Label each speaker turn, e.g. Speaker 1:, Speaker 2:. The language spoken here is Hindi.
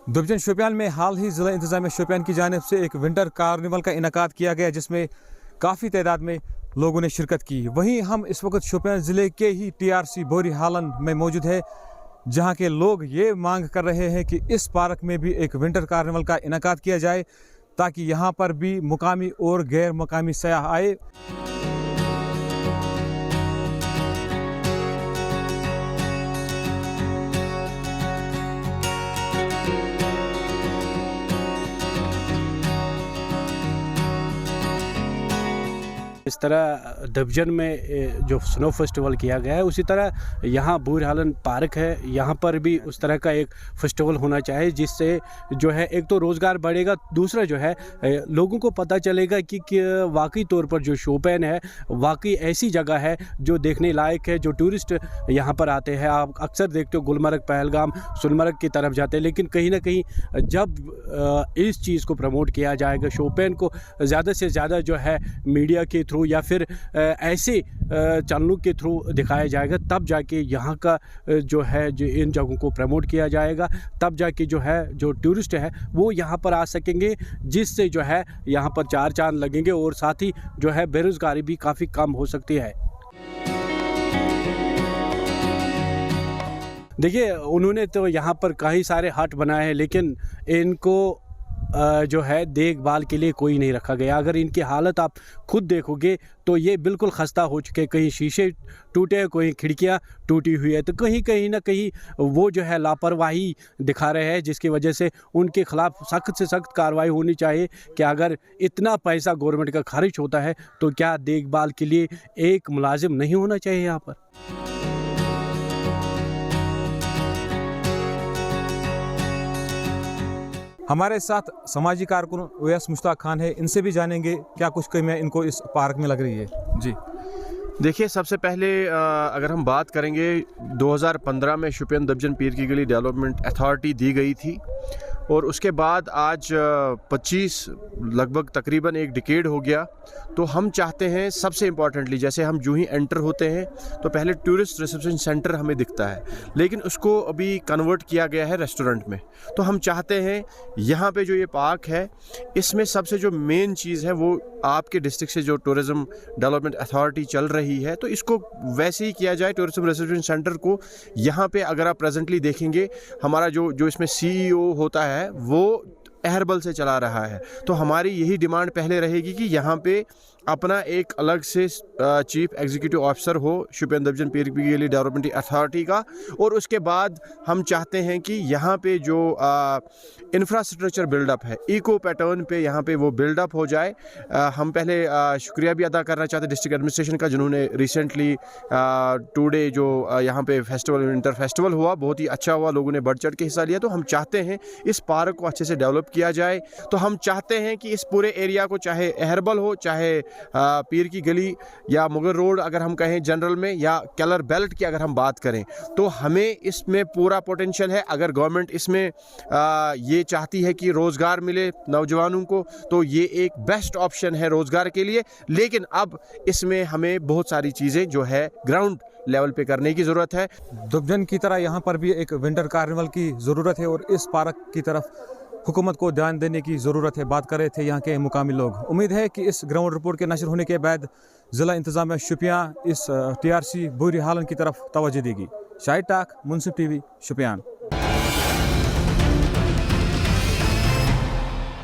Speaker 1: दुबजन शोपियान में हाल ही ज़िला इंतज़ामिया शोपियान की जानिब से एक विंटर कार्निवल का इनकाद किया गया, जिसमें काफ़ी तादाद में लोगों ने शिरकत की। वहीं हम इस वक्त शोपियान ज़िले के ही TRC बोरी हालन में मौजूद है, जहां के लोग ये मांग कर रहे हैं कि इस पार्क में भी एक विंटर कार्निवल का इनकाद किया जाए, ताकि यहाँ पर भी मुकामी और गैर मुकामी सयाह आए।
Speaker 2: इस तरह दुबजन में जो स्नो फेस्टिवल किया गया है, उसी तरह यहाँ बूर हालन पार्क है, यहाँ पर भी उस तरह का एक फेस्टिवल होना चाहिए, जिससे जो है एक तो रोज़गार बढ़ेगा, दूसरा जो है लोगों को पता चलेगा कि वाकई तौर पर जो शोपियान है वाकई ऐसी जगह है जो देखने लायक है, जो टूरिस्ट यहाँ पर आते हैं। आप अक्सर देखते हो गुलमर्ग, पहलगाम, सोनमर्ग की तरफ जाते हैं, लेकिन कहीं ना कहीं जब इस चीज़ को प्रमोट किया जाएगा, शोपियान को ज़्यादा से ज़्यादा जो है मीडिया के थ्रू या फिर ऐसे चैनलों के थ्रू दिखाया जाएगा, तब जाके यहाँ का जो है जो इन जगहों को प्रमोट किया जाएगा, तब जाके जो है जो टूरिस्ट है वो यहाँ पर आ सकेंगे, जिससे जो है यहाँ पर चार चांद लगेंगे और साथ ही जो है बेरोज़गारी भी काफ़ी कम हो सकती है। देखिए, उन्होंने तो यहाँ पर कई सारे हट बनाए हैं, लेकिन इनको जो है देखभाल के लिए कोई नहीं रखा गया। अगर इनकी हालत आप खुद देखोगे तो ये बिल्कुल खस्ता हो चुके, कहीं शीशे टूटे हैं, कहीं खिड़कियाँ टूटी हुई है, तो कहीं ना कहीं वो जो है लापरवाही दिखा रहे हैं, जिसकी वजह से उनके ख़िलाफ़ सख्त से सख्त कार्रवाई होनी चाहिए कि अगर इतना पैसा गवर्नमेंट का खर्च होता है तो क्या देखभाल के लिए एक मुलाजिम नहीं होना चाहिए यहाँ पर।
Speaker 1: हमारे साथ समाजी कारकुन ओवैस मुश्ताक खान है, इनसे भी जानेंगे क्या कुछ कमियाँ इनको इस पार्क में लग रही है। जी
Speaker 3: देखिए, सबसे पहले अगर हम बात करेंगे, 2015 में शोपियान दुबजन पीर की गली डेवलपमेंट अथॉरिटी दी गई थी, और उसके बाद आज 25 लगभग तकरीबन एक डिकेड हो गया। तो हम चाहते हैं, सबसे इम्पॉर्टेंटली, जैसे हम जो ही एंटर होते हैं तो पहले टूरिस्ट रिसेप्शन सेंटर हमें दिखता है, लेकिन उसको अभी कन्वर्ट किया गया है रेस्टोरेंट में। तो हम चाहते हैं यहाँ पे जो ये पार्क है, इसमें सबसे जो मेन चीज़ है वो आपके डिस्ट्रिक्ट से जो टूरिज़्म डेवलपमेंट अथॉरिटी चल रही है, तो इसको वैसे ही किया जाए। टूरिज्म रिसेप्शन सेंटर को यहाँ पे अगर आप प्रेजेंटली देखेंगे, हमारा जो इसमें CEO होता है वो अहरबल से चला रहा है। तो हमारी यही डिमांड पहले रहेगी कि यहाँ पे अपना एक अलग से चीफ एग्जीक्यूटिव ऑफिसर हो शोपियान दुबजन पीर की गली डेवलपमेंट अथॉरिटी का, और उसके बाद हम चाहते हैं कि यहाँ पे जो इंफ्रास्ट्रक्चर बिल्डअप है, इको पैटर्न पे यहाँ पे वो बिल्डअप हो जाए। हम पहले शुक्रिया भी अदा करना चाहते हैं डिस्ट्रिक्ट एडमिनिस्ट्रेशन का, जिन्होंने रिसेंटली 2 डे जो यहाँ पे फेस्टिवल, विंटर फेस्टिवल हुआ, बहुत ही अच्छा हुआ, लोगों ने बढ़ चढ़ के हिस्सा लिया। तो हम चाहते हैं इस पार्क को अच्छे से डेवलप किया जाए। तो हम चाहते हैं कि इस पूरे एरिया को, चाहे अहरबल हो, चाहे पीर की गली या मुगल रोड अगर हम कहें जनरल में, या केलर बेल्ट की अगर हम बात करें, तो हमें इसमें पूरा पोटेंशियल है। अगर गवर्नमेंट इसमें ये चाहती है कि रोज़गार मिले नौजवानों को, तो ये एक बेस्ट ऑप्शन है रोज़गार के लिए। लेकिन अब इसमें हमें बहुत सारी चीज़ें जो है ग्राउंड लेवल पे करने की ज़रूरत है।
Speaker 1: दुबजन की तरह यहाँ पर भी एक विंटर कार्निवल की ज़रूरत है, और इस पार्क की तरफ हुकूमत को ध्यान देने की ज़रूरत है, बात कर रहे थे यहाँ के मुकामी लोग। उम्मीद है कि इस ग्राउंड रिपोर्ट के नशर होने के बाद ज़िला इंतज़ामिया शोपियान इस TRC बोरी हालन की तरफ तवज्जो देगी। शाहिद टाक, मुनसिफ TV, शोपियान।